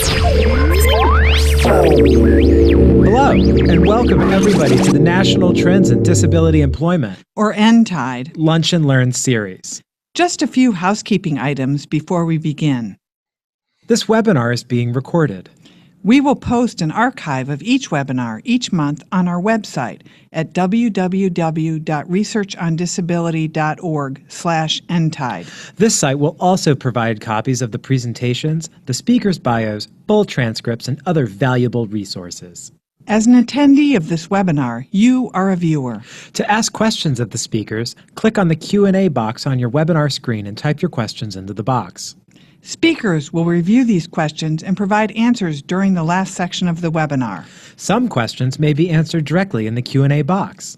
Hello, and welcome everybody to the National Trends in Disability Employment, or nTIDE, Lunch and Learn series. Just a few housekeeping items before we begin. This webinar is being recorded. We will post an archive of each webinar each month on our website at www.researchondisability.org/nTIDE. This site will also provide copies of the presentations, the speakers' bios, full transcripts, and other valuable resources. As an attendee of this webinar, you are a viewer. To ask questions of the speakers, click on the Q&A box on your webinar screen and type your questions into the box. Speakers will review these questions and provide answers during the last section of the webinar. Some questions may be answered directly in the Q&A box.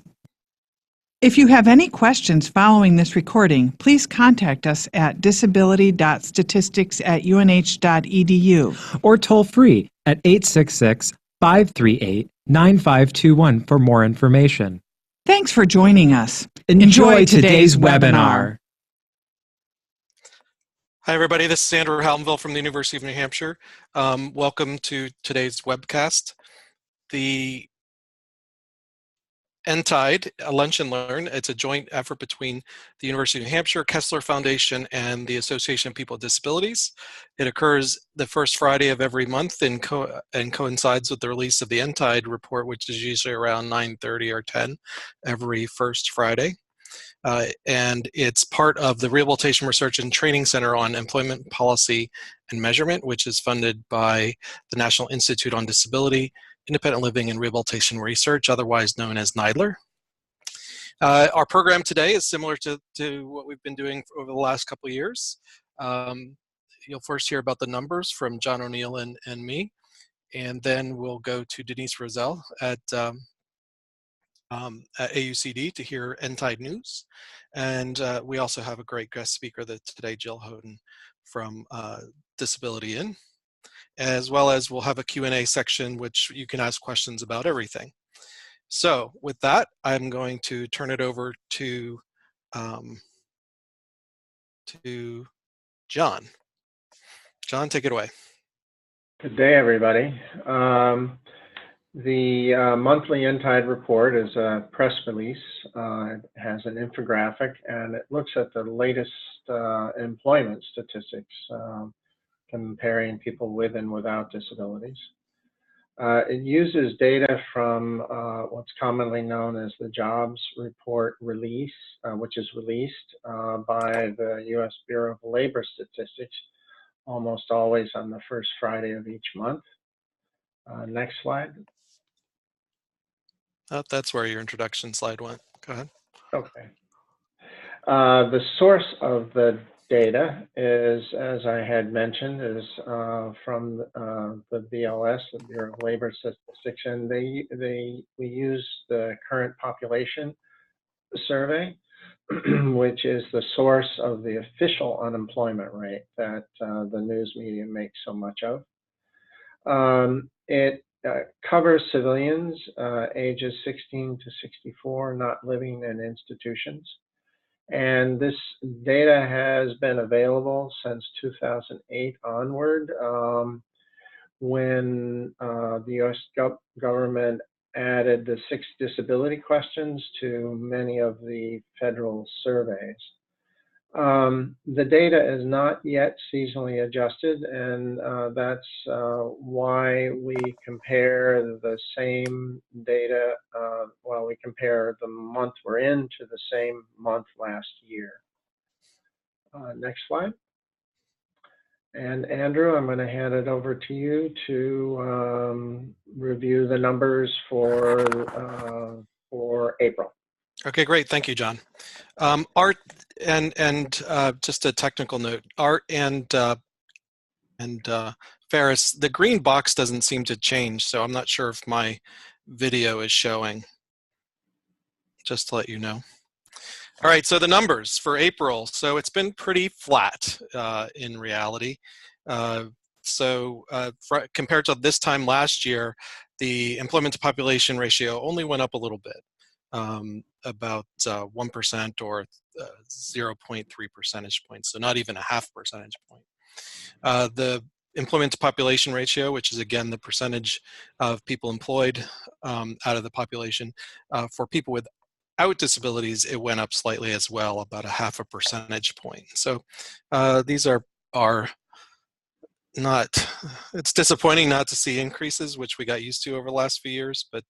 If you have any questions following this recording, please contact us at disability.statistics@unh.edu or toll free at 866-538-9521 for more information. Thanks for joining us. Enjoy today's webinar. Hi, everybody. This is Andrew Haltonville from the University of New Hampshire. Welcome to today's webcast. The nTIDE, Lunch and Learn, it's a joint effort between the University of New Hampshire, Kessler Foundation, and the Association of People with Disabilities. It occurs the first Friday of every month and coincides with the release of the nTIDE report, which is usually around 9:30 or 10 every first Friday. And it's part of the Rehabilitation Research and Training Center on Employment Policy and Measurement, which is funded by the National Institute on Disability, Independent Living and Rehabilitation Research, otherwise known as NIDLR. Our program today is similar to what we've been doing over the last couple of years. You'll first hear about the numbers from John O'Neill and me, and then we'll go to Denise Roselle at AUCD to hear nTIDE news. And we also have a great guest speaker today, Jill Houghton from Disability In, as well as we'll have a Q&A section which you can ask questions about everything. So with that, I'm going to turn it over to John. John, take it away. Good day, everybody. The monthly nTIDE report is a press release. It has an infographic, and it looks at the latest employment statistics, comparing people with and without disabilities. It uses data from what's commonly known as the jobs report release, which is released by the U.S. Bureau of Labor Statistics almost always on the first Friday of each month. Next slide. That's where your introduction slide went. Go ahead. Okay. The source of the data is, as I had mentioned, is from the BLS, the Bureau of Labor Statistics, and we use the current population survey, which is the source of the official unemployment rate that the news media makes so much of. It covers civilians ages 16 to 64 not living in institutions. And this data has been available since 2008 onward, when the U.S. government added the 6 disability questions to many of the federal surveys. The data is not yet seasonally adjusted, and that's why we compare the same data, we compare the month we're in to the same month last year. Next slide. And Andrew, I'm going to hand it over to you to review the numbers for April. Okay, great. Thank you, John. Art and just a technical note, Art and Ferris, the green box doesn't seem to change, so I'm not sure if my video is showing, just to let you know. All right, so the numbers for April. So it's been pretty flat in reality. Compared to this time last year, the employment to population ratio only went up a little bit. About 1% or 0.3 percentage points, so not even a half percentage point. The employment to population ratio, which is again the percentage of people employed out of the population. For people without disabilities, it went up slightly as well, about 0.5 percentage point. So these are not, it's disappointing not to see increases, which we got used to over the last few years, but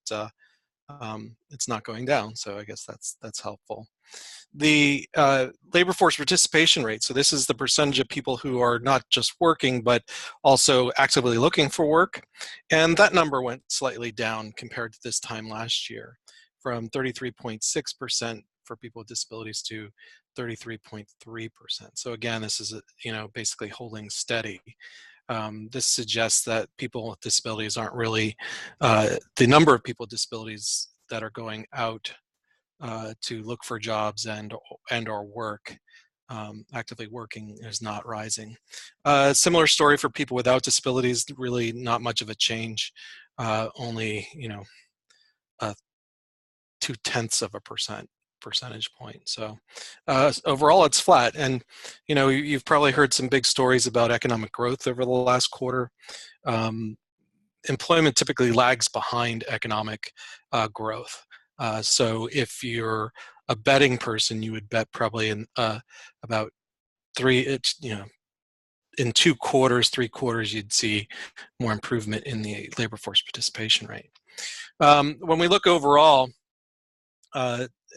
it's not going down, so I guess that's helpful. The labor force participation rate, so this is the percentage of people who are not just working but also actively looking for work, and that number went slightly down compared to this time last year, from 33.6% for people with disabilities to 33.3%. So again, this is basically holding steady. This suggests that people with disabilities aren't really, the number of people with disabilities that are going out to look for jobs and or work, actively working, is not rising. Similar story for people without disabilities, really not much of a change, only 0.2% percentage point. So overall it's flat, and you've probably heard some big stories about economic growth over the last quarter. Employment typically lags behind economic growth. So if you're a betting person, you would bet probably in about in 2 quarters, 3 quarters, you'd see more improvement in the labor force participation rate. When we look overall,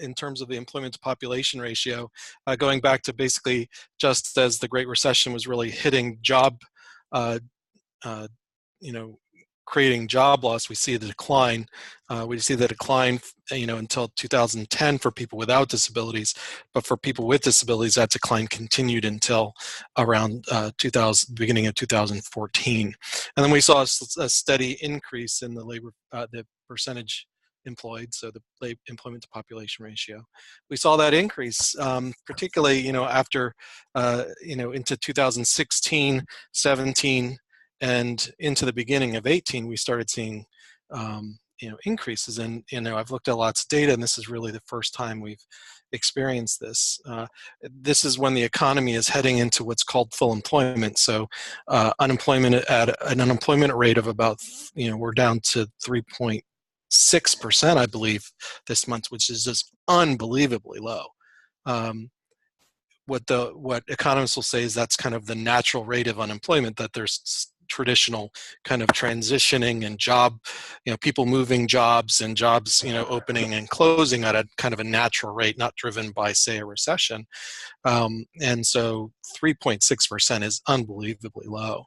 in terms of the employment to population ratio, going back to basically just as the Great Recession was really hitting creating job loss, we see the decline. We see the decline, until 2010 for people without disabilities, but for people with disabilities, that decline continued until around beginning of 2014, and then we saw a steady increase in the percentage employed, so the employment to population ratio. We saw that increase, particularly after into 2016, 17. And into the beginning of 18, we started seeing, increases. And I've looked at lots of data, and this is really the first time we've experienced this. This is when the economy is heading into what's called full employment. So unemployment at an unemployment rate of about, we're down to 3.6%, I believe, this month, which is just unbelievably low. What economists will say is that's kind of the natural rate of unemployment, that there's traditional kind of transitioning and job, people moving jobs and jobs, opening and closing at a kind of a natural rate, not driven by, say, a recession. And so 3.6% is unbelievably low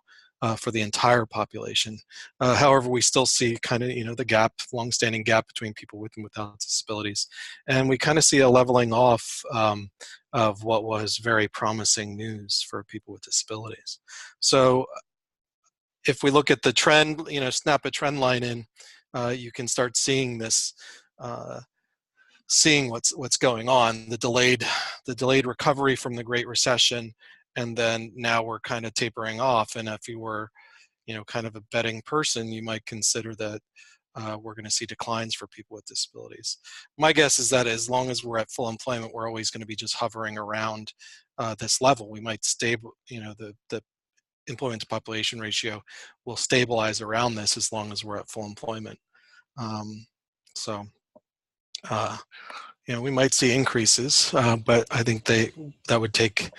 for the entire population. However, we still see kind of, the gap, longstanding gap between people with and without disabilities. And we kind of see a leveling off of what was very promising news for people with disabilities. So if we look at the trend, snap a trend line in, you can start seeing this, seeing what's going on, the delayed recovery from the Great Recession, and then now we're kind of tapering off. And if you were, kind of a betting person, you might consider that we're going to see declines for people with disabilities. My guess is that as long as we're at full employment, we're always going to be just hovering around this level. We might stable, the employment to population ratio will stabilize around this as long as we're at full employment. We might see increases, but I think that would take,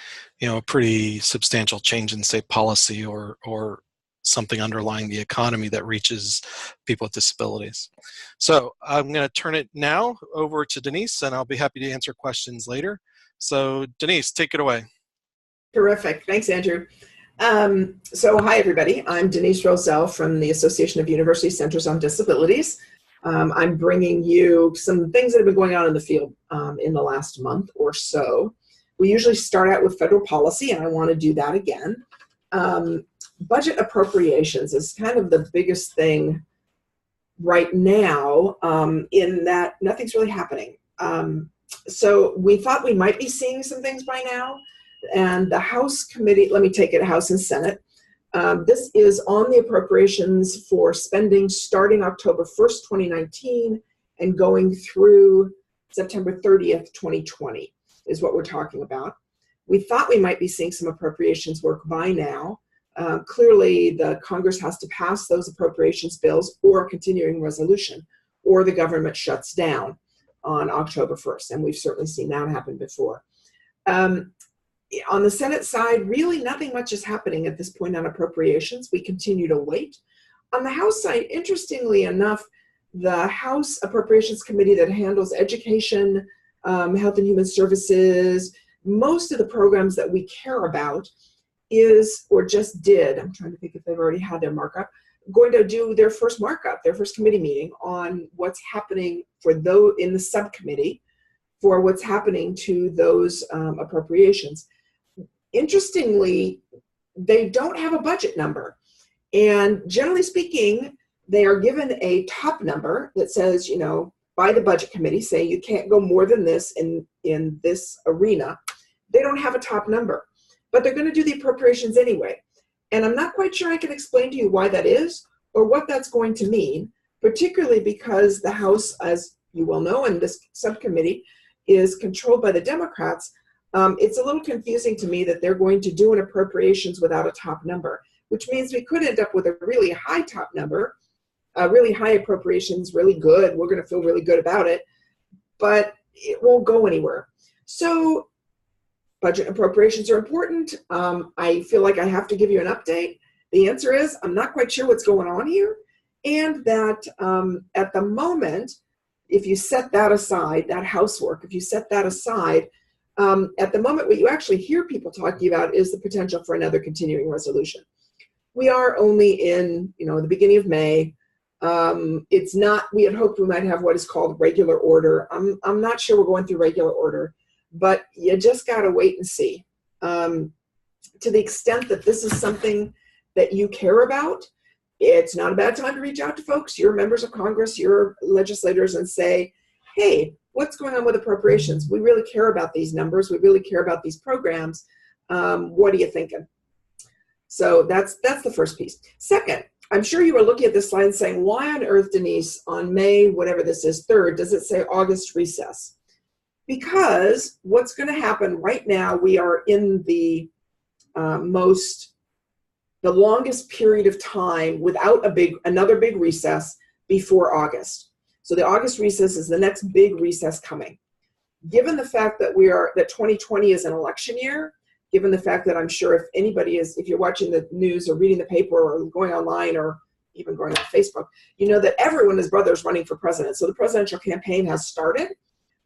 a pretty substantial change in, say, policy or something underlying the economy that reaches people with disabilities. So I'm going to turn it now over to Denise, and I'll be happy to answer questions later. So Denise, take it away. Terrific. Thanks, Andrew. So hi, everybody. I'm Denise Roselle from the Association of University Centers on Disabilities. I'm bringing you some things that have been going on in the field in the last month or so. We usually start out with federal policy, and I want to do that again. Budget appropriations is kind of the biggest thing right now, in that nothing's really happening. So we thought we might be seeing some things by now. And the House committee, let me take it House and Senate. This is on the appropriations for spending starting October 1st, 2019 and going through September 30th, 2020 is what we're talking about. We thought we might be seeing some appropriations work by now. clearly the Congress has to pass those appropriations bills or a continuing resolution, or the government shuts down on October 1st. And we've certainly seen that happen before. On the Senate side, really nothing much is happening at this point on appropriations. We continue to wait. On the House side, interestingly enough, the House Appropriations Committee that handles education, health and human services, most of the programs that we care about is, or just did, I'm trying to think if they've already had their markup, going to do their first markup, their first committee meeting on what's happening for those in the subcommittee for what's happening to those appropriations. Interestingly, they don't have a budget number. And generally speaking, they are given a top number that says, you know, by the budget committee, say you can't go more than this in this arena. They don't have a top number, but they're going to do the appropriations anyway. And I'm not quite sure I can explain to you why that is or what that's going to mean, particularly because the House, as you well know, and this subcommittee is controlled by the Democrats. It's a little confusing to me that they're going to do an appropriations without a top number, which means we could end up with a really high top number, really high appropriations, really good. We're going to feel really good about it, but it won't go anywhere. So budget appropriations are important. I feel like I have to give you an update. The answer is I'm not quite sure what's going on here, and that at the moment, if you set that aside, that housework, if you set that aside, at the moment, what you actually hear people talking about is the potential for another continuing resolution. We are only in, you know, the beginning of May. It's not, we had hoped we might have what is called regular order. I'm not sure we're going through regular order, but you just got to wait and see. To the extent that this is something that you care about, it's not a bad time to reach out to folks, your members of Congress, your legislators, and say, hey, what's going on with appropriations? We really care about these numbers. We really care about these programs. What are you thinking? So that's the first piece. Second, I'm sure you were looking at this slide and saying, why on earth, Denise, on May, whatever this is, 3rd, does it say August recess? Because what's going to happen right now, we are in the the longest period of time without another big recess before August. So the August recess is the next big recess coming. Given the fact that that 2020 is an election year, given the fact that I'm sure if you're watching the news or reading the paper or going online or even going on Facebook, you know that everyone and his brother is running for president. So the presidential campaign has started.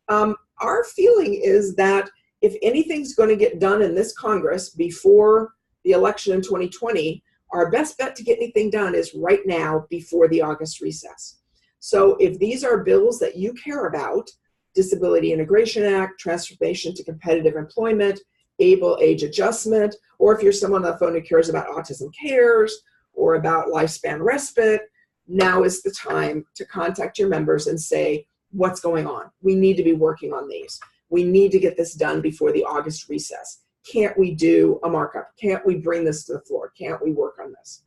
Our feeling is that if anything's going to get done in this Congress before the election in 2020, our best bet to get anything done is right now before the August recess. So if these are bills that you care about, Disability Integration Act, Transformation to Competitive Employment, Able Age Adjustment, or if you're someone on the phone who cares about Autism Cares or about lifespan respite, now is the time to contact your members and say, what's going on? We need to be working on these. We need to get this done before the August recess. Can't we do a markup? Can't we bring this to the floor? Can't we work on this?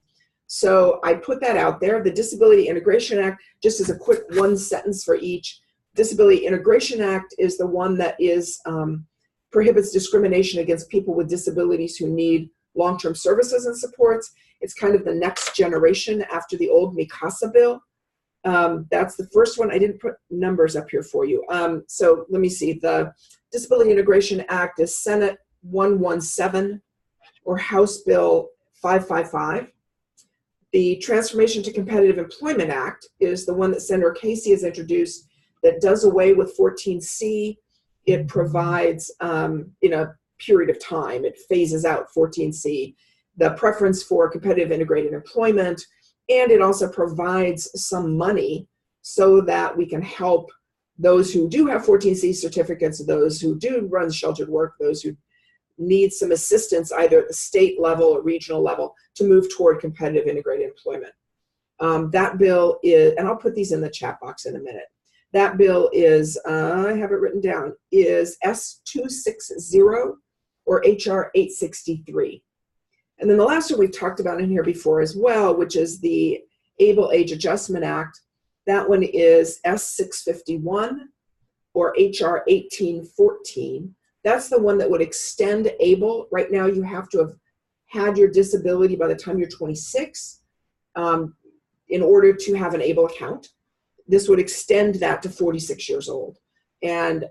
So I put that out there. The Disability Integration Act, just as a quick one sentence for each, Disability Integration Act is the one that prohibits discrimination against people with disabilities who need long-term services and supports. It's kind of the next generation after the old MICASA bill. That's the first one. I didn't put numbers up here for you. So let me see. The Disability Integration Act is Senate 117 or House Bill 555. The Transformation to Competitive Employment Act is the one that Senator Casey has introduced that does away with 14C. It provides, in a period of time, it phases out 14C, the preference for competitive integrated employment, and it also provides some money so that we can help those who do have 14C certificates, those who do run sheltered work, those who need some assistance either at the state level or regional level to move toward competitive integrated employment. That bill is, and I'll put these in the chat box in a minute. That bill is, I have it written down, is S260 or HR 863. And then the last one we've talked about in here before as well, which is the Able Age Adjustment Act. That one is S651 or HR 1814. That's the one that would extend ABLE. Right now you have to have had your disability by the time you're 26 in order to have an ABLE account. This would extend that to 46 years old and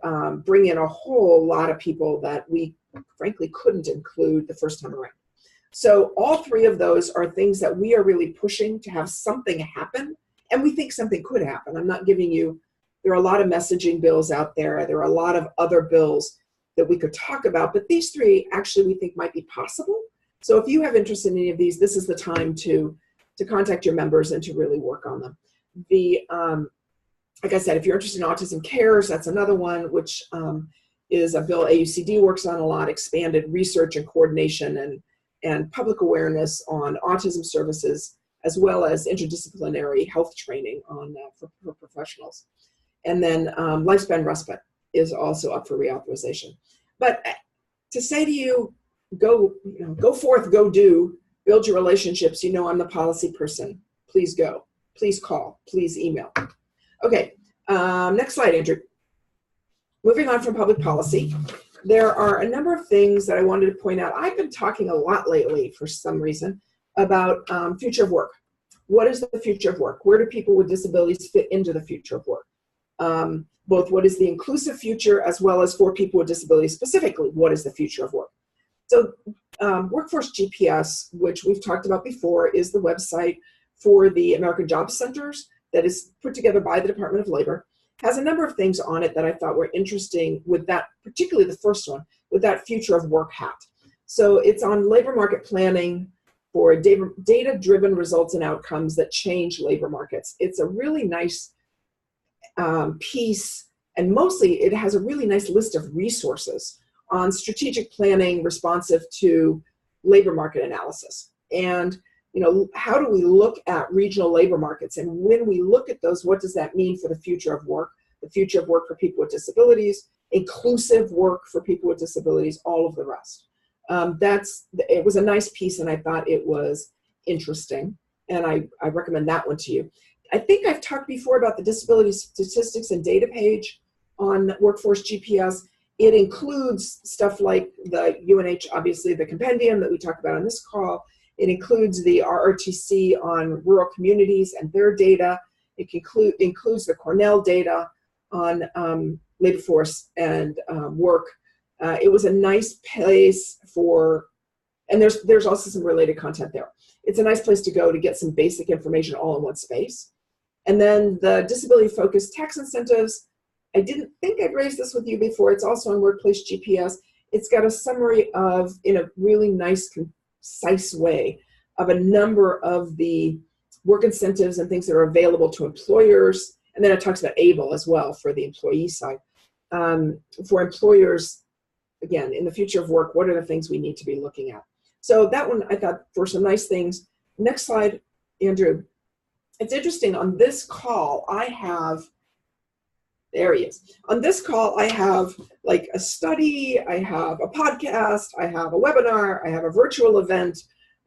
bring in a whole lot of people that we frankly couldn't include the first time around. So all three of those are things that we are really pushing to have something happen, and we think something could happen. I'm not giving you, there are a lot of messaging bills out there. There are a lot of other bills that we could talk about, but these three actually we think might be possible. So if you have interest in any of these, this is the time to contact your members and to really work on them. Like I said, if you're interested in Autism Cares, that's another one, which is a bill AUCD works on a lot, expanded research and coordination and public awareness on autism services, as well as interdisciplinary health training for professionals. And then lifespan respite is also up for reauthorization. But to say to you, go forth, go do, build your relationships. You know I'm the policy person. Please go. Please call. Please email. Okay, next slide, Andrew. Moving on from public policy, there are a number of things that I wanted to point out. I've been talking a lot lately, for some reason, about future of work. What is the future of work? Where do people with disabilities fit into the future of work? Both what is the inclusive future as well as for people with disabilities specifically, what is the future of work? So Workforce GPS, which we've talked about before, is the website for the American Job Centers that is put together by the Department of Labor. Has a number of things on it that I thought were interesting with that, particularly the first one, with that future of work hat. So it's on labor market planning for data-driven results and outcomes that change labor markets. It's a really nice piece, and mostly it has a really nice list of resources on strategic planning responsive to labor market analysis. And how do we look at regional labor markets? And when we look at those, what does that mean for the future of work? The future of work for people with disabilities, inclusive work for people with disabilities, all of the rest. It was a nice piece, and I thought it was interesting, and I recommend that one to you. I think I've talked before about the disability statistics and data page on Workforce GPS. It includes stuff like the UNH, obviously the compendium that we talked about on this call. It includes the RRTC on rural communities and their data. It includes the Cornell data on labor force and work. It was a nice place for, and there's also some related content there. It's a nice place to go to get some basic information all in one space. And then the disability-focused tax incentives, I didn't think I'd raised this with you before. It's also on Workplace GPS. It's got a summary of, in a really nice, concise way, of a number of the work incentives and things that are available to employers. And then it talks about ABLE as well for the employee side. For employers, again, in the future of work, what are the things we need to be looking at? So that one, I thought, for some nice things. Next slide, Andrew. It's interesting, on this call, I have, there he is. On this call, I have like a study, I have a podcast, I have a webinar, I have a virtual event,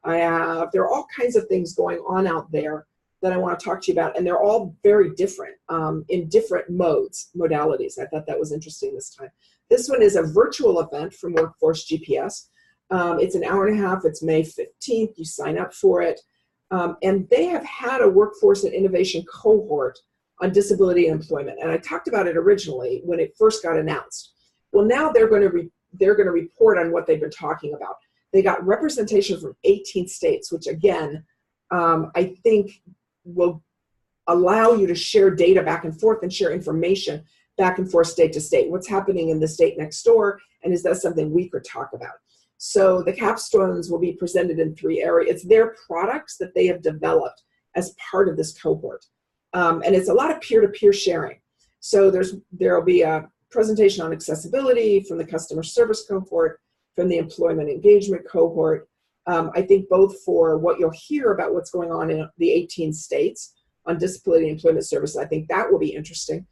there are all kinds of things going on out there that I want to talk to you about, and they're all very different in different modalities. I thought that was interesting this time. This one is a virtual event from Workforce GPS. It's an hour and a half. It's May 15th. You sign up for it. And they have had a workforce and innovation cohort on disability and employment. And I talked about it originally when it first got announced. Well, now they're going to report on what they've been talking about. They got representation from 18 states, which again, I think will allow you to share data back and forth and share information back and forth state to state. What's happening in the state next door, and is that something we could talk about? So the capstones will be presented in 3 areas. It's their products that they have developed as part of this cohort. And it's a lot of peer-to-peer sharing. So there'll be a presentation on accessibility from the customer service cohort, from the employment engagement cohort. I think both for what you'll hear about what's going on in the 18 states on disability employment services, I think that will be interesting.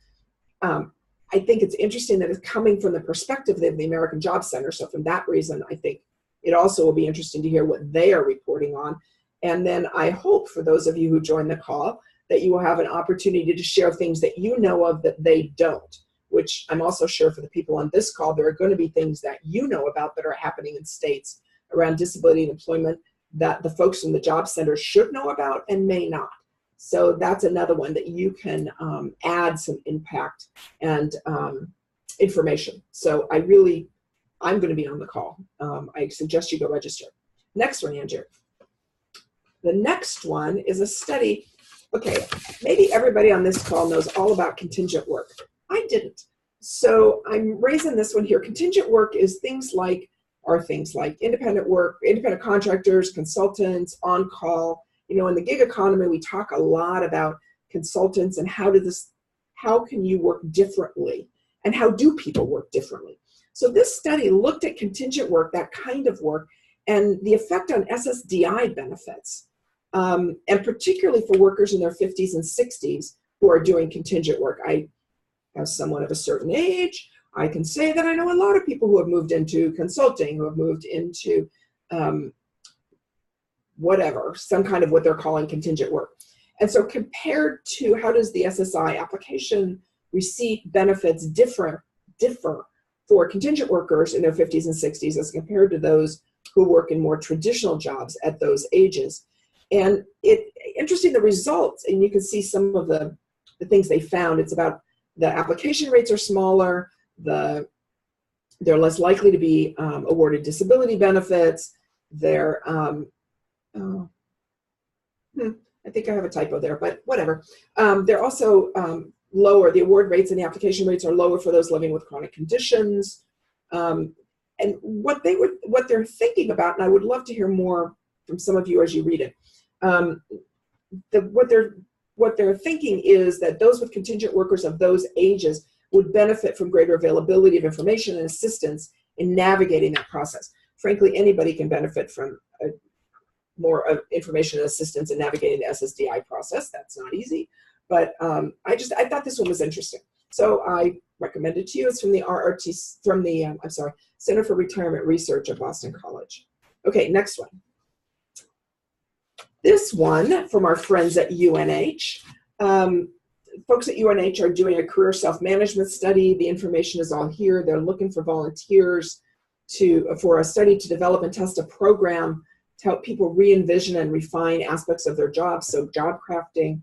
I think it's interesting that it's coming from the perspective of the American Job Center. So from that reason, I think it also will be interesting to hear what they are reporting on. And then I hope for those of you who join the call that you will have an opportunity to share things that you know of that they don't, which I'm also sure for the people on this call, there are going to be things that you know about that are happening in states around disability and employment that the folks from the job center should know about and may not. So that's another one that you can add some impact and information. So I'm going to be on the call. I suggest you go register. Next one, Andrew. The next one is a study. Okay, maybe everybody on this call knows all about contingent work. I didn't. So I'm raising this one here. Contingent work is things like independent work, independent contractors, consultants, on-call. You know, in the gig economy, we talk a lot about consultants and how can you work differently and how do people work differently. So this study looked at contingent work, that kind of work, and the effect on SSDI benefits, and particularly for workers in their 50s and 60s who are doing contingent work. As someone of a certain age, I can say that I know a lot of people who have moved into consulting, who have moved into some kind of what they're calling contingent work. And so compared to how does the SSI application receipt benefits differ for contingent workers in their 50s and 60s as compared to those who work in more traditional jobs at those ages. And interesting, the results, and you can see some of the things they found. It's about the application rates are smaller, they're less likely to be awarded disability benefits, I think I have a typo there, but whatever. They're also lower, the award rates and the application rates are lower for those living with chronic conditions. And what they're thinking about, and I would love to hear more from some of you as you read it, what they're thinking is that those with contingent workers of those ages would benefit from greater availability of information and assistance in navigating that process. Frankly, anybody can benefit from more of information and assistance in navigating the SSDI process. That's not easy, but I thought this one was interesting. So I recommend it to you. It's from the Center for Retirement Research at Boston College. Okay, next one. This one from our friends at UNH. Folks at UNH are doing a career self-management study. The information is all here. They're looking for volunteers for a study to develop and test a program to help people re-envision and refine aspects of their jobs, so job crafting.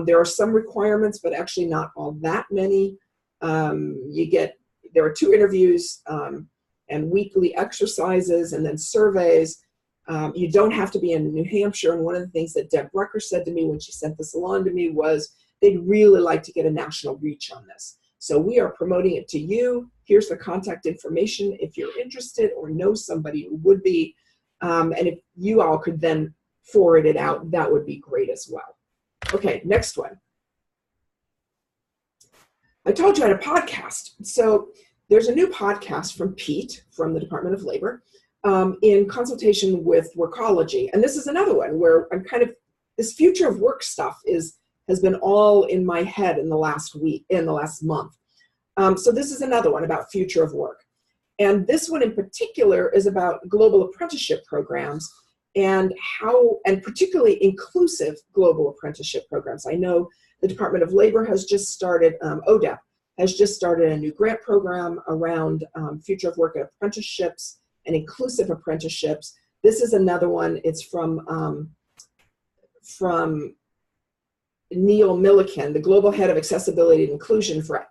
There are some requirements, but actually not all that many. There are 2 interviews and weekly exercises and then surveys. You don't have to be in New Hampshire, and one of the things that Deb Rucker said to me when she sent this along to me was they'd really like to get a national reach on this. So we are promoting it to you. Here's the contact information if you're interested or know somebody who would be. And if you all could then forward it out, that would be great as well. Okay, next one. I told you I had a podcast. So there's a new podcast from Pete from the Department of Labor in consultation with Workology. And this is another one where I'm this future of work stuff has been all in my head in the last month. So this is another one about future of work. And this one in particular is about global apprenticeship programs and particularly inclusive global apprenticeship programs. I know the Department of Labor has just started, ODEP has just started a new grant program around future of work apprenticeships and inclusive apprenticeships. This is another one. It's from Neil Milliken, the Global Head of Accessibility and Inclusion for, I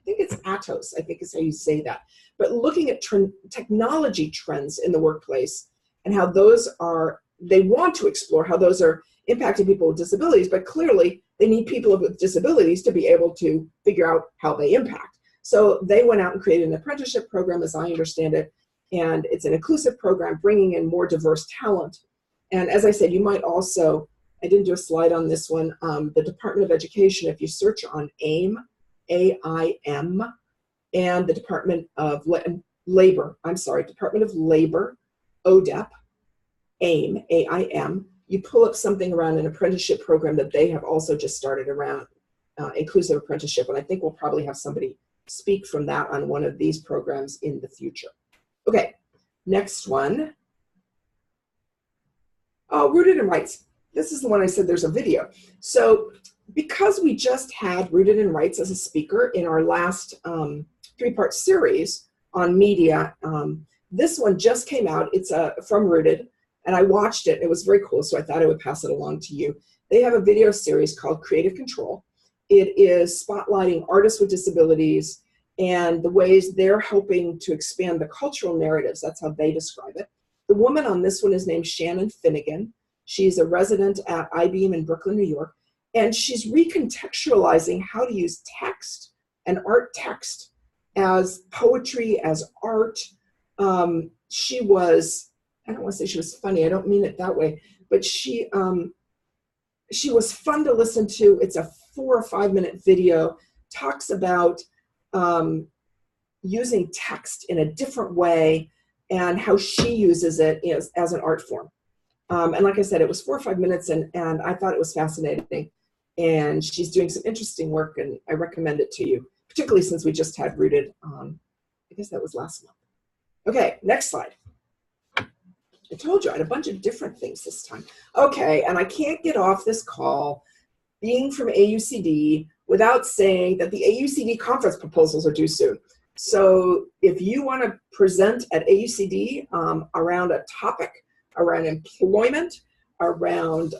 think it's Atos, I think is how you say that. But looking at technology trends in the workplace and how they want to explore how those are impacting people with disabilities, but clearly they need people with disabilities to be able to figure out how they impact. So they went out and created an apprenticeship program, as I understand it, and it's an inclusive program bringing in more diverse talent. And as I said, you might also, I didn't do a slide on this one, the Department of Education, if you search on AIM, AIM, and the Department of Labor, Department of Labor, ODEP, AIM, AIM, you pull up something around an apprenticeship program that they have also just started around inclusive apprenticeship. And I think we'll probably have somebody speak from that on one of these programs in the future. Okay, next one. Oh, Rooted in Rights. This is the one I said there's a video. So because we just had Rooted in Rights as a speaker in our last 3-part series on media, This one just came out. It's from Rooted, and I watched it. It was very cool, so I thought I would pass it along to you. They have a video series called Creative Control. It is spotlighting artists with disabilities and the ways they're helping to expand the cultural narratives. That's how they describe it. The woman on this one is named Shannon Finnegan. She's a resident at IBM in Brooklyn, New York, and she's recontextualizing how to use text and art text as poetry, as art. She was, I don't want to say she was funny, I don't mean it that way, but she was fun to listen to. It's a 4 or 5 minute video, talks about using text in a different way and how she uses it as an art form. And like I said, it was 4 or 5 minutes, and I thought it was fascinating. And she's doing some interesting work, and I recommend it to you, particularly since we just had Rooted on, I guess that was last month. Okay, next slide. I told you I had a bunch of different things this time. Okay, and I can't get off this call being from AUCD without saying that the AUCD conference proposals are due soon. So if you want to present at AUCD around a topic, around employment, around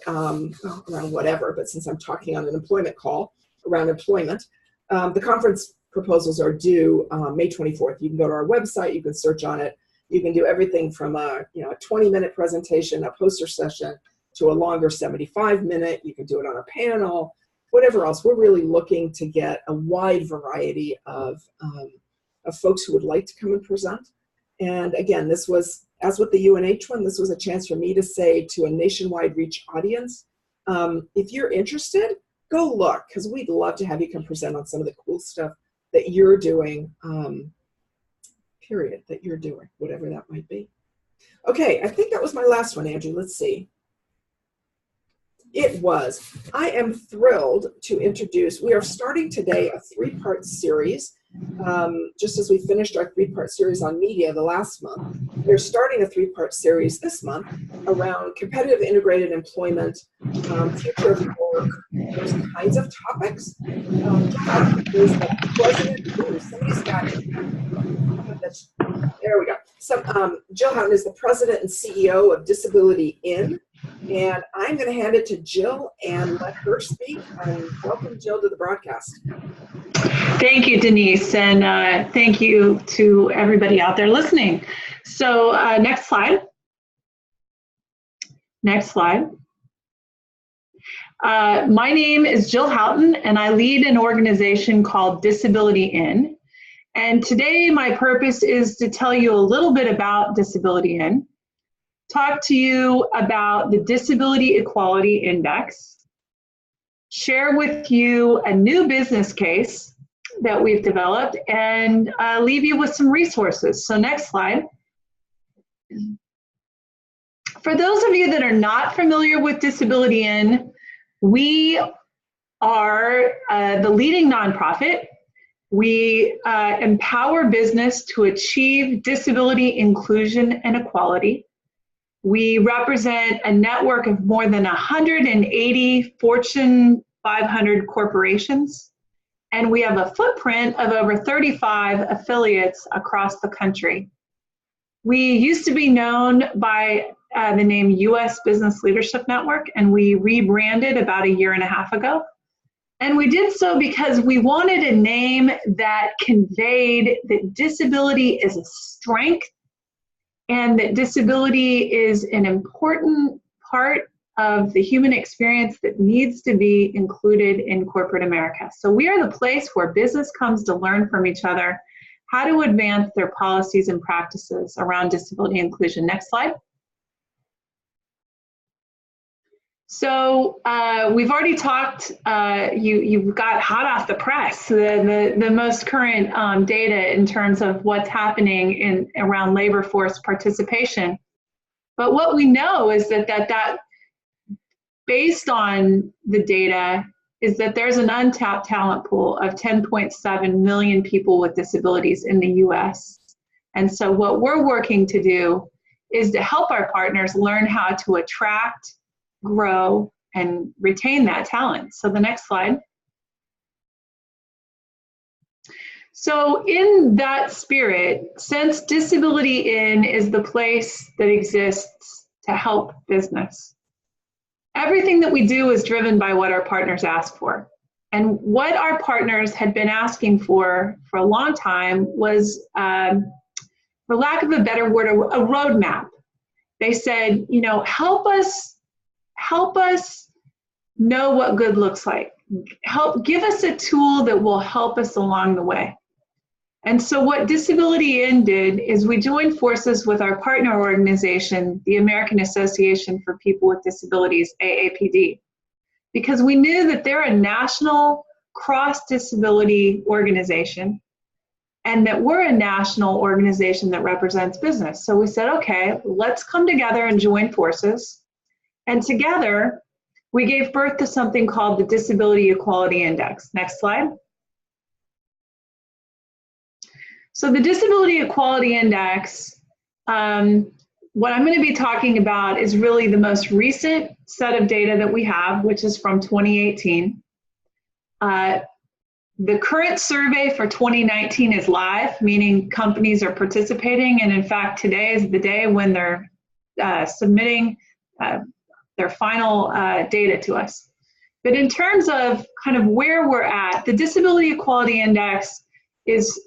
whatever, but since I'm talking on an employment call, around employment, the conference proposals are due May 24th. You can go to our website, you can search on it. You can do everything from a 20-minute presentation, a poster session, to a longer 75-minute. You can do it on a panel, whatever else. We're really looking to get a wide variety of folks who would like to come and present. And again, this was, as with the UNH one, this was a chance for me to say to a nationwide reach audience, if you're interested, go look, because we'd love to have you come present on some of the cool stuff that you're doing, period, that you're doing, whatever that might be. Okay, I think that was my last one, Andrew. Let's see. It was. I am thrilled to introduce, we are starting today a 3-part series. Just as we finished our 3-part series on media the last month, we're starting a 3-part series this month around competitive integrated employment, future of work, those kinds of topics. There's the president, somebody's got it. There we go. So Jill Houghton is the president and CEO of Disability In, and I'm going to hand it to Jill and let her speak. And welcome, Jill, to the broadcast. Thank you, Denise, and thank you to everybody out there listening. So next slide. Next slide. My name is Jill Houghton, and I lead an organization called Disability In. And today my purpose is to tell you a little bit about Disability In, talk to you about the Disability Equality Index, share with you a new business case that we've developed, and leave you with some resources. So next slide. For those of you that are not familiar with Disability In, we are the leading nonprofit. We empower business to achieve disability inclusion and equality. We represent a network of more than 180 Fortune 500 corporations, and we have a footprint of over 35 affiliates across the country. We used to be known by the name U.S. Business Leadership Network, and we rebranded about 1.5 years ago. And we did so because we wanted a name that conveyed that disability is a strength and that disability is an important part of the human experience that needs to be included in corporate America. So we are the place where business comes to learn from each other how to advance their policies and practices around disability inclusion. Next slide. So we've already talked, you've got hot off the press, the most current data in terms of what's happening around labor force participation. But what we know is that based on the data is that there's an untapped talent pool of 10.7 million people with disabilities in the US. And so what we're working to do is to help our partners learn how to attract, grow, and retain that talent. So the next slide. So in that spirit, since Disability:IN is the place that exists to help business, everything that we do is driven by what our partners ask for. And what our partners had been asking for a long time was, for lack of a better word, a roadmap. They said, you know, help us know what good looks like. Give us a tool that will help us along the way. And so what Disability:IN did is we joined forces with our partner organization, the American Association for People with Disabilities, AAPD, because we knew that they're a national cross-disability organization and that we're a national organization that represents business. So we said, okay, let's come together and join forces. And together, we gave birth to something called the Disability Equality Index. Next slide. So the Disability Equality Index, what I'm going to be talking about is really the most recent set of data that we have, which is from 2018. The current survey for 2019 is live, meaning companies are participating, and in fact, today is the day when they're submitting their final data to us. But in terms of kind of where we're at, the Disability Equality Index is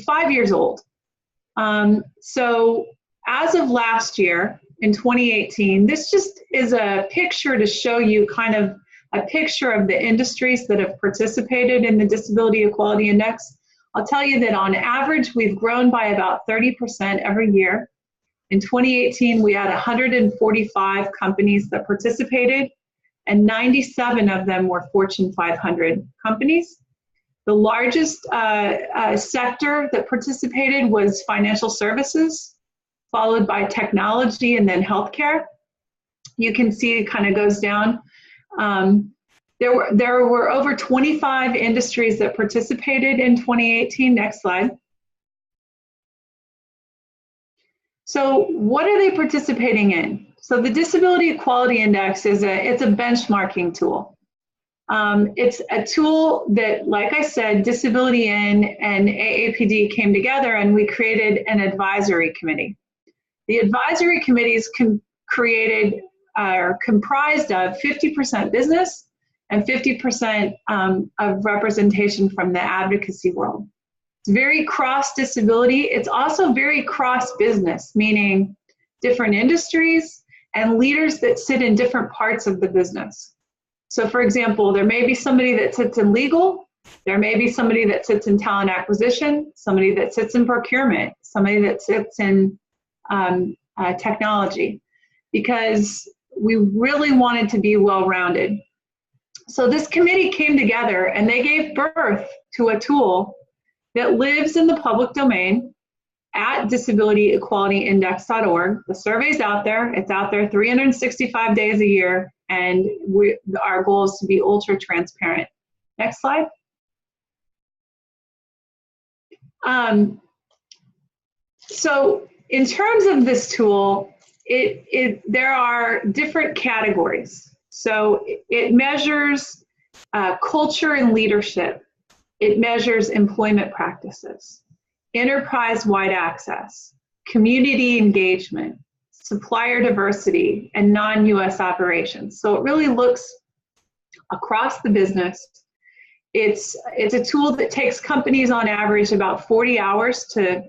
5 years old. So as of last year, in 2018, this just is a picture to show you kind of a picture of the industries that have participated in the Disability Equality Index. I'll tell you that on average, we've grown by about 30% every year. In 2018, we had 145 companies that participated, and 97 of them were Fortune 500 companies. The largest sector that participated was financial services, followed by technology and then healthcare. You can see it kind of goes down. There were over 25 industries that participated in 2018. Next slide. So what are they participating in? So the Disability Equality Index is it's a benchmarking tool. It's a tool that, like I said, Disability:IN and AAPD came together and we created an advisory committee. The advisory committees are comprised of 50% business and 50% of representation from the advocacy world. It's very cross-disability. It's also very cross-business, meaning different industries and leaders that sit in different parts of the business. So for example, there may be somebody that sits in legal, there may be somebody that sits in talent acquisition, somebody that sits in procurement, somebody that sits in technology, because we really wanted to be well-rounded. So this committee came together and they gave birth to a tool that lives in the public domain at disabilityequalityindex.org. The survey's out there. It's out there 365 days a year, and our goal is to be ultra transparent. Next slide. So in terms of this tool, there are different categories. So it measures culture and leadership. It measures employment practices, enterprise-wide access, community engagement, supplier diversity, and non-US operations. So it really looks across the business. It's a tool that takes companies on average about 40 hours to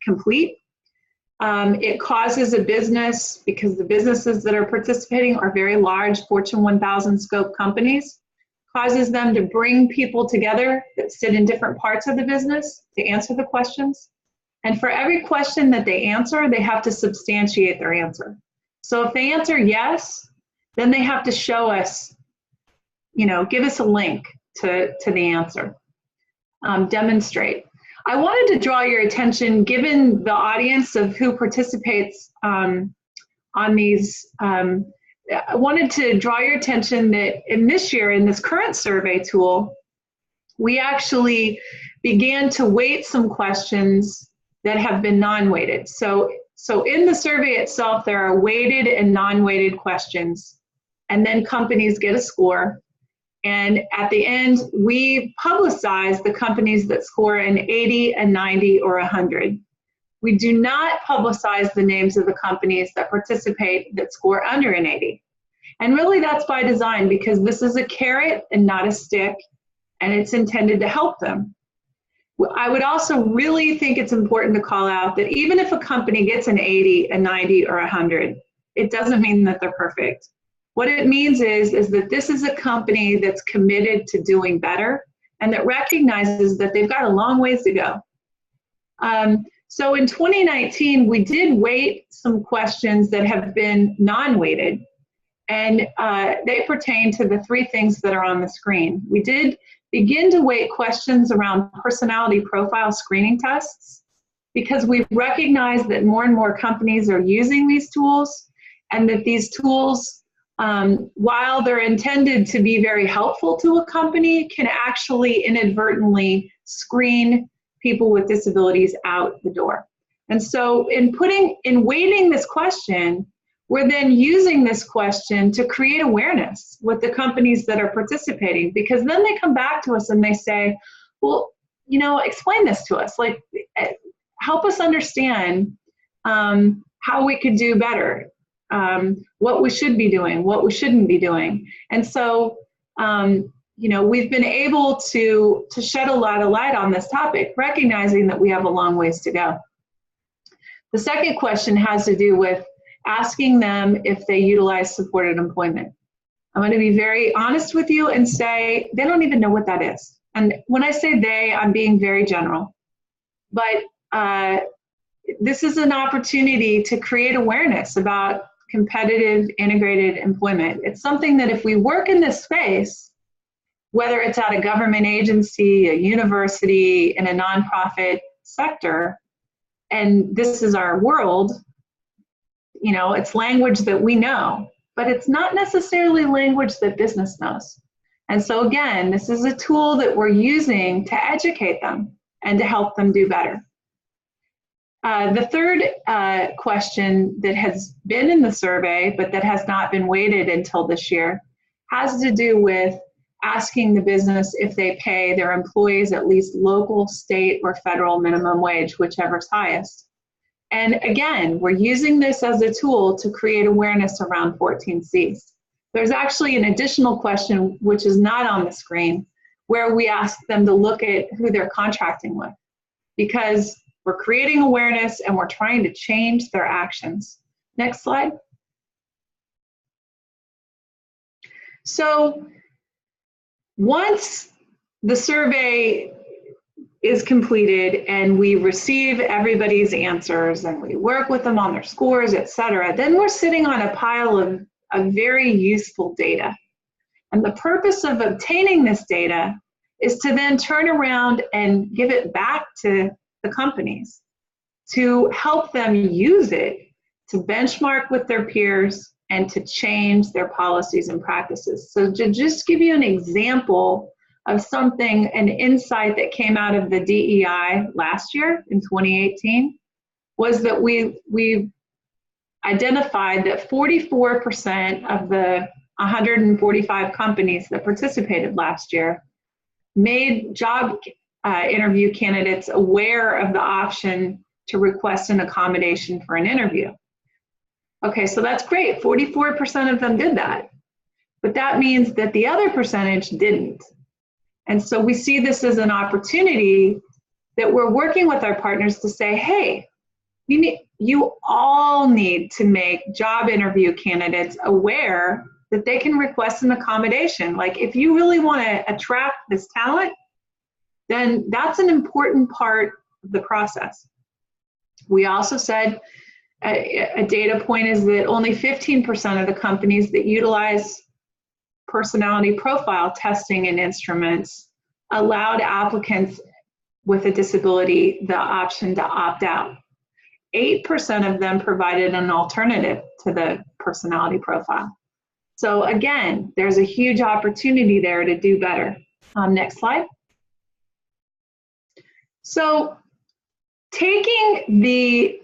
complete. It causes a business, because the businesses that are participating are very large Fortune 1000 scope companies, causes them to bring people together that sit in different parts of the business to answer the questions. And for every question that they answer, they have to substantiate their answer. So if they answer yes, then they have to show us, give us a link to the answer, demonstrate. I wanted to draw your attention, given the audience of who participates on these, I wanted to draw your attention that in this year, in this current survey tool, we actually began to weight some questions that have been non-weighted. So in the survey itself, there are weighted and non-weighted questions, and then companies get a score. And at the end, we publicize the companies that score an 80, a 90, or 100. We do not publicize the names of the companies that participate that score under an 80. And really that's by design, because this is a carrot and not a stick, and it's intended to help them. I would also really think it's important to call out that even if a company gets an 80, a 90, or 100, it doesn't mean that they're perfect. What it means is that this is a company that's committed to doing better and that recognizes that they've got a long ways to go. So in 2019, we did weight some questions that have been non-weighted, and they pertain to the three things that are on the screen. We did begin to weight questions around personality profile screening tests because we've recognized that more and more companies are using these tools, and that these tools, while they're intended to be very helpful to a company, can actually inadvertently screen people with disabilities out the door. And so in weighting this question, we're then using this question to create awareness with the companies that are participating, because then they come back to us and they say, well, you know, explain this to us, like help us understand how we could do better, what we should be doing, what we shouldn't be doing. And so, you know, we've been able to shed a lot of light on this topic, recognizing that we have a long ways to go. The second question has to do with asking them if they utilize supported employment. I'm going to be very honest with you and say they don't even know what that is. And when I say they, I'm being very general. But this is an opportunity to create awareness about competitive integrated employment. It's something that if we work in this space, whether it's at a government agency, a university, in a nonprofit sector, and this is our world, you know, it's language that we know, but it's not necessarily language that business knows. And so again, this is a tool that we're using to educate them and to help them do better. The third question that has been in the survey, but that has not been weighted until this year, has to do with asking the business if they pay their employees at least local, state, or federal minimum wage, whichever's highest. And again, we're using this as a tool to create awareness around 14Cs. There's actually an additional question, which is not on the screen, where we ask them to look at who they're contracting with, because we're creating awareness and we're trying to change their actions. Next slide. So once the survey is completed and we receive everybody's answers and we work with them on their scores, etc., then we're sitting on a pile of very useful data. And the purpose of obtaining this data is to then turn around and give it back to the companies to help them use it to benchmark with their peers and to change their policies and practices. So to just give you an example of something, an insight that came out of the DEI last year in 2018, was that we identified that 44% of the 145 companies that participated last year made job interview candidates aware of the option to request an accommodation for an interview. Okay, so that's great. 44% of them did that. But that means that the other percentage didn't. And so we see this as an opportunity that we're working with our partners to say, hey, you all need to make job interview candidates aware that they can request an accommodation. Like, if you really want to attract this talent, then that's an important part of the process. We also said a data point is that only 15% of the companies that utilize personality profile testing and instruments allowed applicants with a disability the option to opt out. 8% of them provided an alternative to the personality profile. So again, there's a huge opportunity there to do better. Next slide. So taking the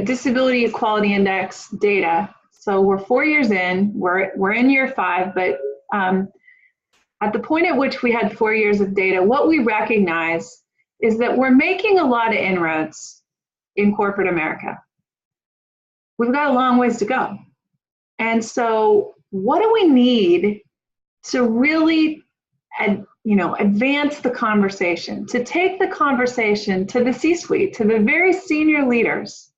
Disability Equality Index data, so we're 4 years in, we're in year 5, but at the point at which we had 4 years of data, what we recognize is that we're making a lot of inroads in corporate America. We've got a long ways to go. And so what do we need to really advance the conversation, to take the conversation to the C-suite, to the very senior leaders,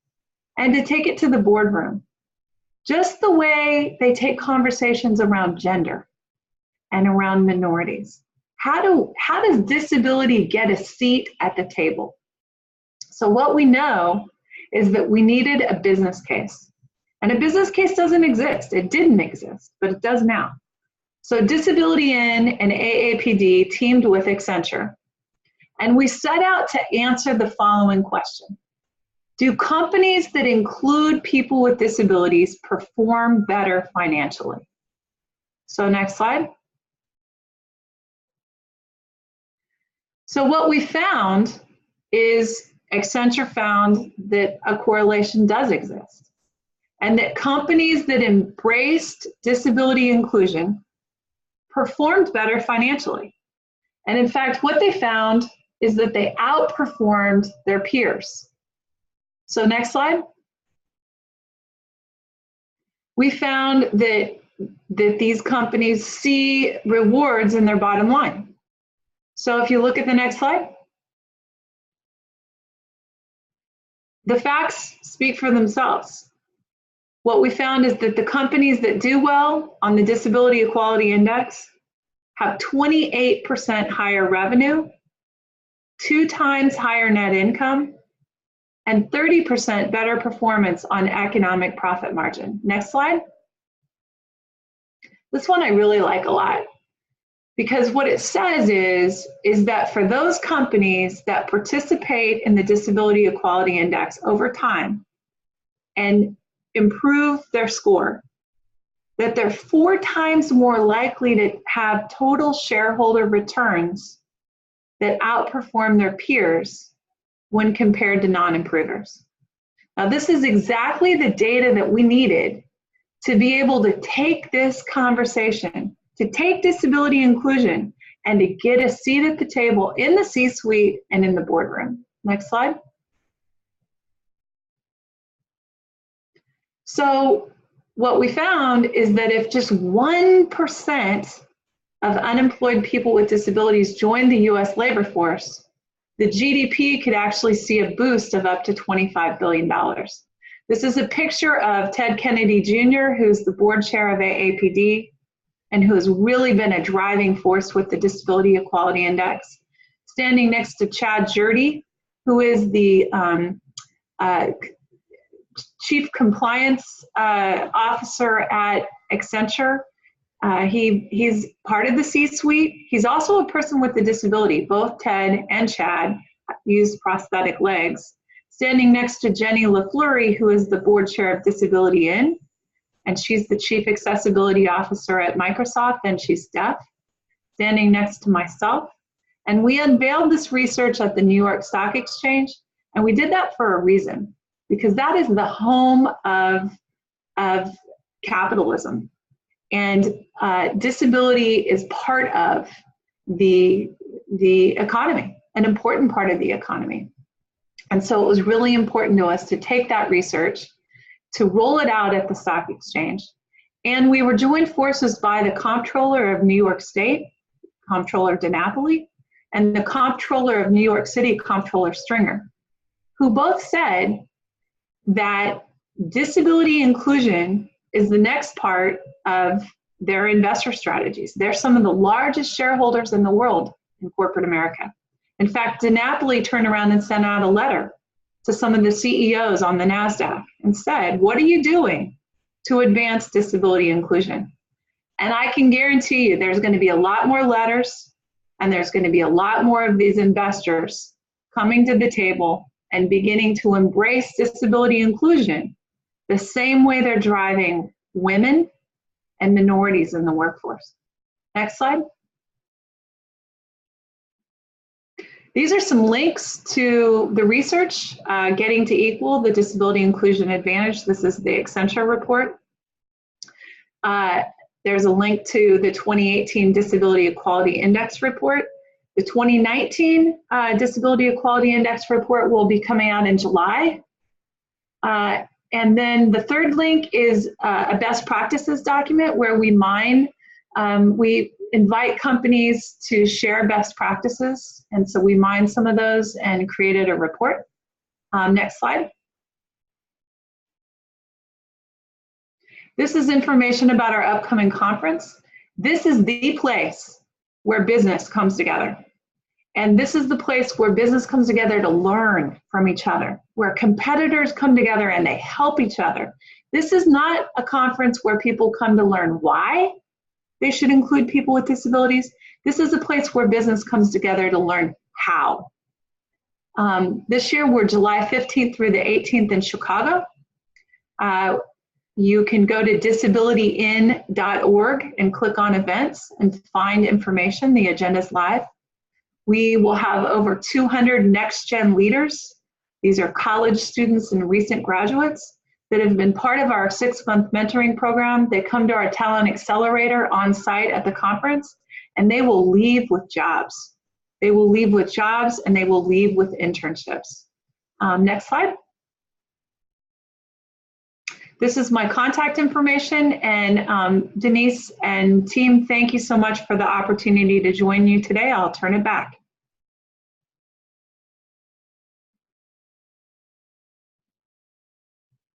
and to take it to the boardroom, just the way they take conversations around gender and around minorities? How does disability get a seat at the table? So what we know is that we needed a business case. And a business case doesn't exist. It didn't exist, but it does now. So Disability:IN and AAPD teamed with Accenture, and we set out to answer the following question. Do companies that include people with disabilities perform better financially? So next slide. So what we found is Accenture found that a correlation does exist, and that companies that embraced disability inclusion performed better financially. And in fact, what they found is that they outperformed their peers. So next slide. We found that these companies see rewards in their bottom line. So if you look at the next slide, the facts speak for themselves. What we found is that the companies that do well on the Disability Equality Index have 28% higher revenue, 2 times higher net income, and 30% better performance on economic profit margin. Next slide. This one I really like a lot, because what it says is that for those companies that participate in the Disability Equality Index over time and improve their score, that they're 4 times more likely to have total shareholder returns that outperform their peers when compared to non-improvers. Now, this is exactly the data that we needed to be able to take this conversation, to take disability inclusion, and to get a seat at the table in the C-suite and in the boardroom. Next slide. So what we found is that if just 1% of unemployed people with disabilities joined the US labor force, the GDP could actually see a boost of up to $25 billion. This is a picture of Ted Kennedy Jr., who's the board chair of AAPD, and who has really been a driving force with the Disability Equality Index, standing next to Chad Jurdy, who is the Chief Compliance Officer at Accenture. He's part of the C-suite. He's also a person with a disability. Both Ted and Chad use prosthetic legs. Standing next to Jenny LaFleury, who is the board chair of Disability:IN, and she's the Chief Accessibility Officer at Microsoft, and she's deaf. Standing next to myself. And we unveiled this research at the New York Stock Exchange, and we did that for a reason, because that is the home of capitalism. And disability is part of the economy, an important part of the economy. And so it was really important to us to take that research, to roll it out at the stock exchange. And we were joined forces by the Comptroller of New York State, Comptroller DiNapoli, and the Comptroller of New York City, Comptroller Stringer, who both said that disability inclusion is the next part of their investor strategies. They're some of the largest shareholders in the world in corporate America. In fact, DiNapoli turned around and sent out a letter to some of the CEOs on the NASDAQ and said, what are you doing to advance disability inclusion? And I can guarantee you there's going to be a lot more letters, and there's going to be a lot more of these investors coming to the table and beginning to embrace disability inclusion the same way they're driving women and minorities in the workforce. Next slide. These are some links to the research, Getting to Equal, the Disability Inclusion Advantage. This is the Accenture report. There's a link to the 2018 Disability Equality Index report. The 2019 Disability Equality Index report will be coming out in July. And then the third link is a best practices document where we we invite companies to share best practices. And so we mined some of those and created a report. Next slide. This is information about our upcoming conference. This is the place where business comes together. And this is the place where business comes together to learn from each other, where competitors come together and they help each other. This is not a conference where people come to learn why they should include people with disabilities. This is a place where business comes together to learn how. This year, we're July 15th through the 18th in Chicago. You can go to disabilityin.org and click on events and find information. The agenda's live. We will have over 200 next-gen leaders. These are college students and recent graduates that have been part of our 6-month mentoring program. They come to our Talent Accelerator on site at the conference, and they will leave with jobs. They will leave with jobs, and they will leave with internships. Next slide. This is my contact information, and Denise and team, thank you so much for the opportunity to join you today. I'll turn it back.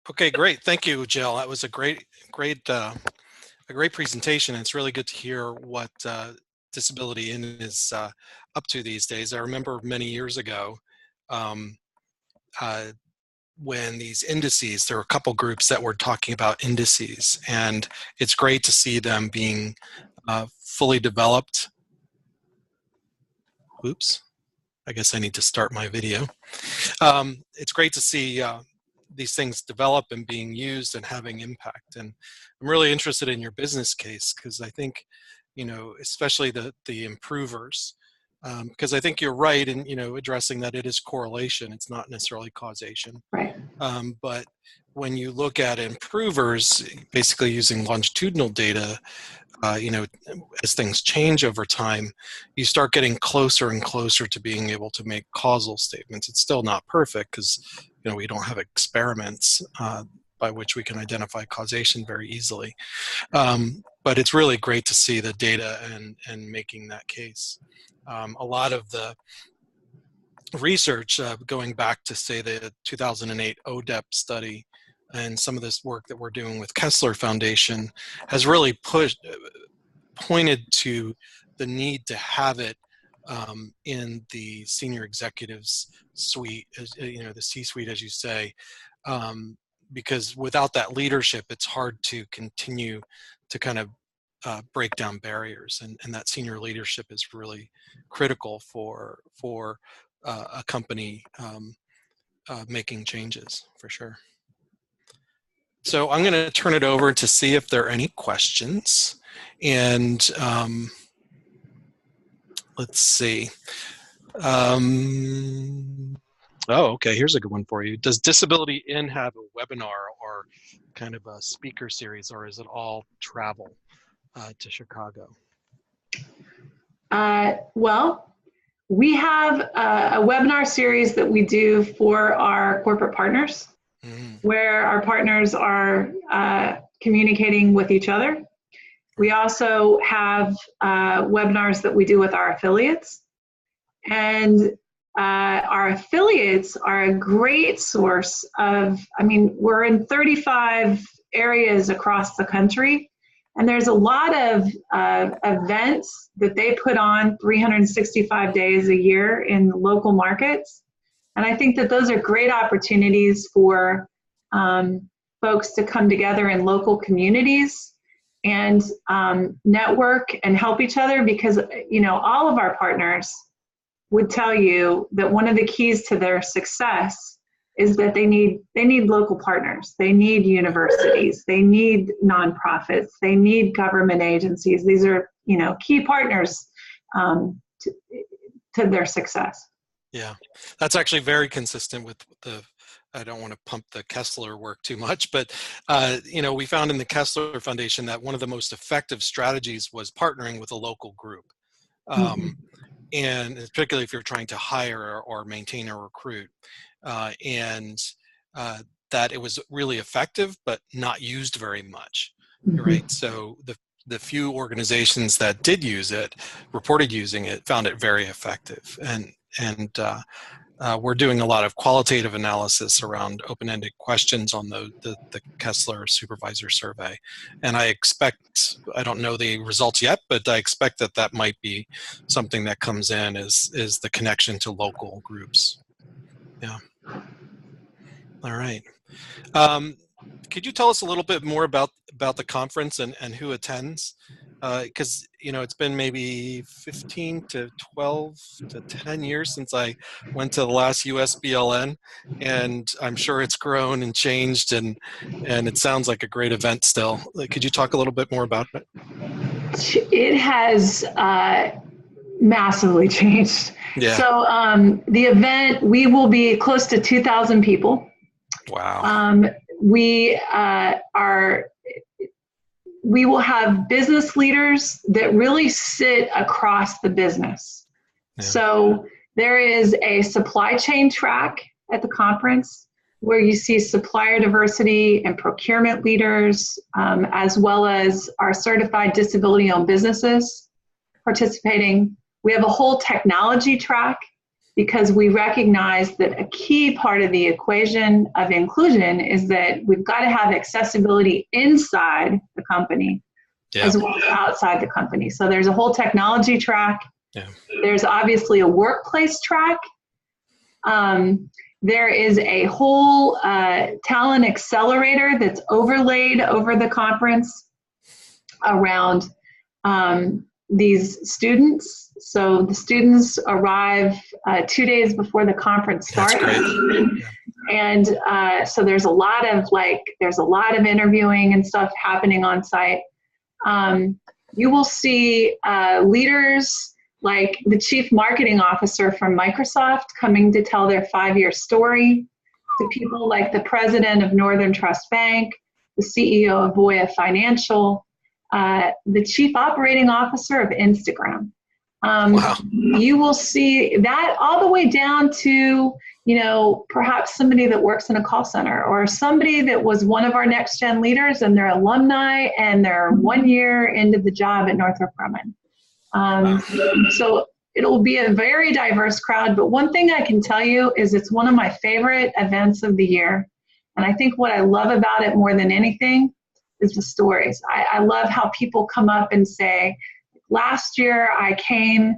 Okay, great. Thank you, Jill. That was a great presentation. It's really good to hear what Disability In is up to these days. I remember many years ago when these indices, there were a couple groups that were talking about indices, and it's great to see them being fully developed. Oops, I guess I need to start my video. It's great to see these things develop and being used and having impact. And I'm really interested in your business case, because I think, you know, especially the improvers, because I think you're right in, you know, addressing that it is correlation. It's not necessarily causation. Right. But when you look at improvers, basically using longitudinal data, you know, as things change over time, you start getting closer and closer to being able to make causal statements. It's still not perfect because, you know, we don't have experiments by which we can identify causation very easily. But it's really great to see the data and making that case. A lot of the research going back to, say, the 2008 ODEP study and some of this work that we're doing with Kessler Foundation has really pointed to the need to have it in the senior executives suite, you know, the C-suite, as you say, because without that leadership, it's hard to continue to kind of break down barriers, and that senior leadership is really critical for a company making changes, for sure. So I'm going to turn it over to see if there are any questions, and let's see. Oh, okay, here's a good one for you. Does Disability In have a webinar or kind of a speaker series, or is it all travel to Chicago? Well, we have a webinar series that we do for our corporate partners, where our partners are communicating with each other. We also have webinars that we do with our affiliates. And our affiliates are a great source of, I mean, we're in 35 areas across the country, and there's a lot of events that they put on 365 days a year in local markets. And I think that those are great opportunities for folks to come together in local communities and network and help each other, because, you know, all of our partners would tell you that one of the keys to their success is that they need local partners. They need universities. They need nonprofits. They need government agencies. These are, you know, key partners to their success. Yeah, that's actually very consistent with the I don't want to pump the Kessler work too much, but you know, we found in the Kessler Foundation that one of the most effective strategies was partnering with a local group. And particularly if you're trying to hire or maintain or recruit, that it was really effective, but not used very much, right? So the few organizations that did use it, reported using it, found it very effective. And we're doing a lot of qualitative analysis around open-ended questions on the Kessler Supervisor Survey. And I don't know the results yet, but I expect that might be something that comes in is the connection to local groups. Yeah. All right. Could you tell us a little bit more about the conference and who attends? Because you know, it's been maybe 15 to 12 to 10 years since I went to the last USBLN, and I'm sure it's grown and changed, and it sounds like a great event still. Could you talk a little bit more about it? It has massively changed. Yeah. So the event, we will be close to 2,000 people. Wow. We will have business leaders that really sit across the business. Yeah. So there is a supply chain track at the conference where you see supplier diversity and procurement leaders, as well as our certified disability-owned businesses participating. We have a whole technology track because we recognize that a key part of the equation of inclusion is that we've got to have accessibility inside the company as well as outside the company. So there's a whole technology track. Yeah. There's obviously a workplace track. There is a whole talent accelerator that's overlaid over the conference around these students. So the students arrive 2 days before the conference starts. That's great. And so there's a lot of interviewing and stuff happening on site. You will see leaders like the chief marketing officer from Microsoft coming to tell their 5-year story, to people like the president of Northern Trust Bank, the CEO of Voya Financial, the chief operating officer of Instagram. Wow. You will see that all the way down to, you know, perhaps somebody that works in a call center or somebody that was one of our next gen leaders and they're alumni and they're 1 year into the job at Northrop Grumman. So it'll be a very diverse crowd, but one thing I can tell you is it's one of my favorite events of the year. And I think what I love about it more than anything is the stories. I love how people come up and say, last year I came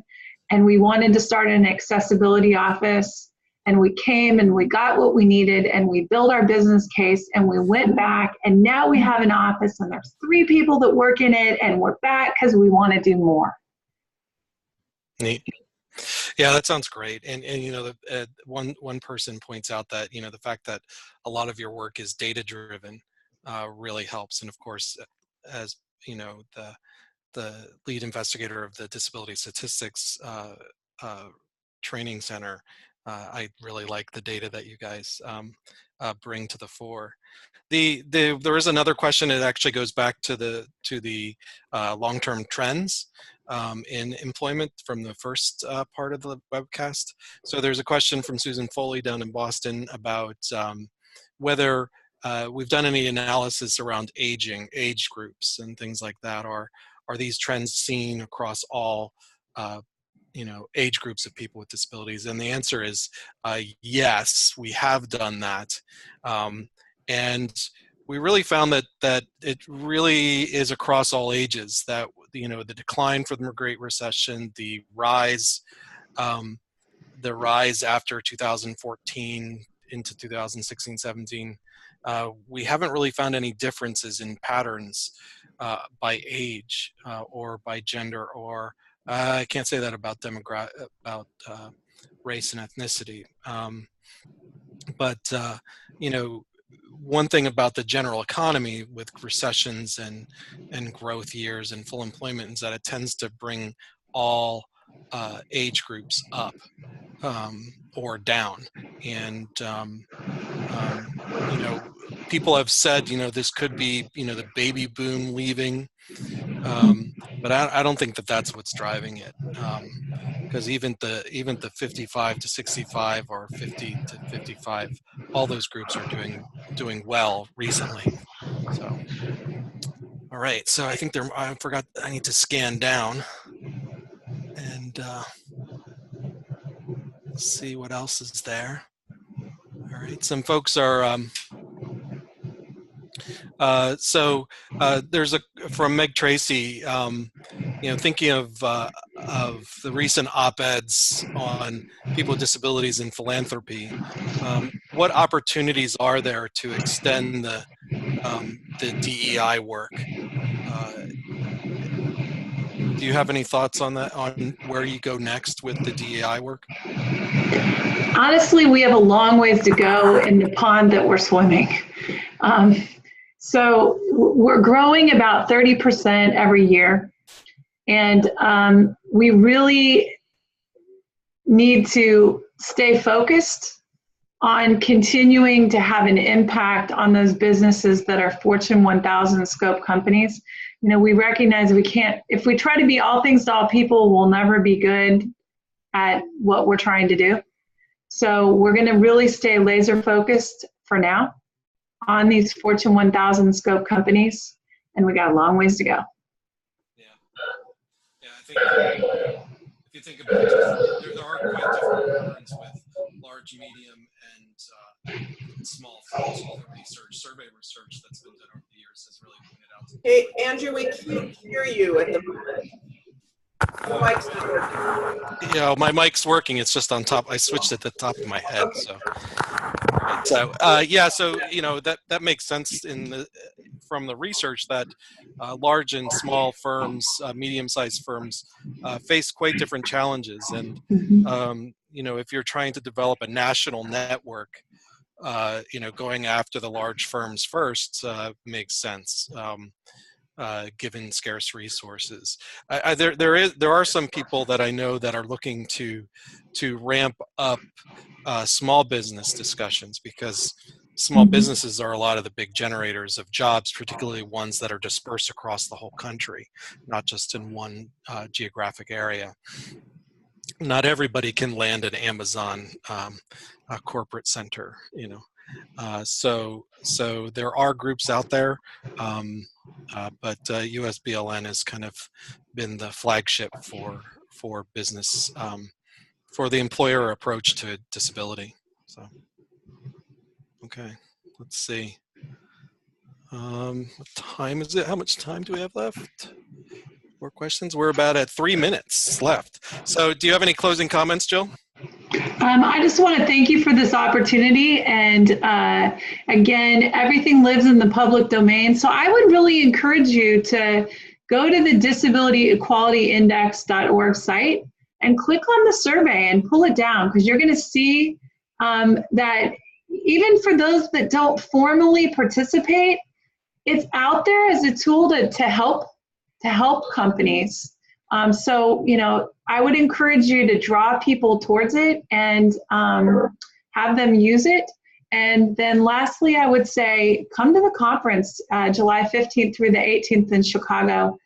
and we wanted to start an accessibility office, and we came and we got what we needed and we built our business case and we went back and now we have an office and there's 3 people that work in it and we're back because we want to do more. Neat. Yeah, that sounds great. And you know, one person points out that, you know, the fact that a lot of your work is data driven really helps. And of course, as you know, the lead investigator of the Disability Statistics Training Center, I really like the data that you guys bring to the fore. There is another question. It actually goes back to the long-term trends in employment from the first part of the webcast. So there's a question from Susan Foley down in Boston about whether we've done any analysis around age groups and things like that. Are these trends seen across all you know, age groups of people with disabilities? And the answer is yes, we have done that. And we really found that it really is across all ages, that, you know, the decline from the Great Recession, the rise after 2014 into 2016, 17, we haven't really found any differences in patterns by age or by gender, or I can't say that about race and ethnicity. But you know, one thing about the general economy with recessions and growth years and full employment is that it tends to bring all age groups up or down. And You know, people have said, you know, this could be, you know, the baby boom leaving, but I don't think that that's what's driving it, because even the 55 to 65 or 50 to 55, all those groups are doing well recently. So, all right. So I think I forgot. I need to scan down and see what else is there. All right. Some folks are. There's from Meg Tracy, you know, thinking of the recent op-eds on people with disabilities in philanthropy. What opportunities are there to extend the DEI work? Do you have any thoughts on that, on where you go next with the DEI work? Honestly, we have a long ways to go in the pond that we're swimming. So we're growing about 30% every year. And we really need to stay focused on continuing to have an impact on those businesses that are Fortune 1000 scope companies. You know, we recognize we can't, if we try to be all things to all people, we'll never be good at what we're trying to do. So we're going to really stay laser focused for now on these Fortune 1000 scope companies, and we got a long ways to go. Yeah, I think if you think about it, there are quite different patterns with large, medium, and small firms. All the survey research that's been done over the years has really pointed out. Hey, Andrew, we can't hear you at the moment. The mic's not working. Yeah, my mic's working. It's just on top. I switched at the top of my head. Okay. So, yeah. So you know that makes sense from the research that large and small firms, medium-sized firms, face quite different challenges. And you know, if you're trying to develop a national network, you know, going after the large firms first makes sense. Given scarce resources, there are some people that I know that are looking to ramp up small business discussions, because small businesses are a lot of the big generators of jobs, particularly ones that are dispersed across the whole country, not just in one geographic area. Not everybody can land an Amazon corporate center, you know. So there are groups out there, but USBLN has kind of been the flagship for business, for the employer approach to disability. So, okay, let's see. What time is it? How much time do we have left? More questions? We're about at 3 minutes left. So do you have any closing comments, Jill? I just want to thank you for this opportunity. And again, everything lives in the public domain. So I would really encourage you to go to the disabilityequalityindex.org site and click on the survey and pull it down, because you're going to see that even for those that don't formally participate, it's out there as a tool to help companies. So, you know, I would encourage you to draw people towards it and have them use it. And then lastly, I would say, come to the conference July 15th through the 18th in Chicago.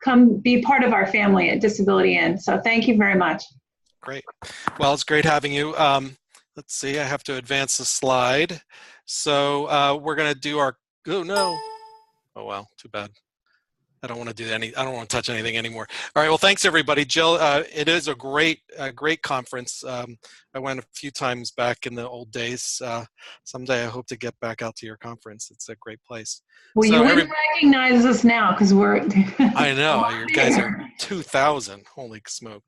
Come be part of our family at Disability Inn. So thank you very much. Great. Well, it's great having you. Let's see, I have to advance the slide. So we're going to do our, oh no. Oh, well, too bad. I don't want to do any. I don't want to touch anything anymore. All right. Well, thanks everybody. Jill, it is a great conference. I went a few times back in the old days. Someday I hope to get back out to your conference. It's a great place. Well, so you wouldn't recognize us now because we're. I know you guys are 2,000. Holy smoke!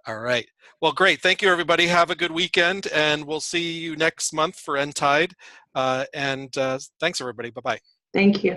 All right. Well, great. Thank you, everybody. Have a good weekend, and we'll see you next month for nTIDE. And thanks, everybody. Bye-bye. Thank you.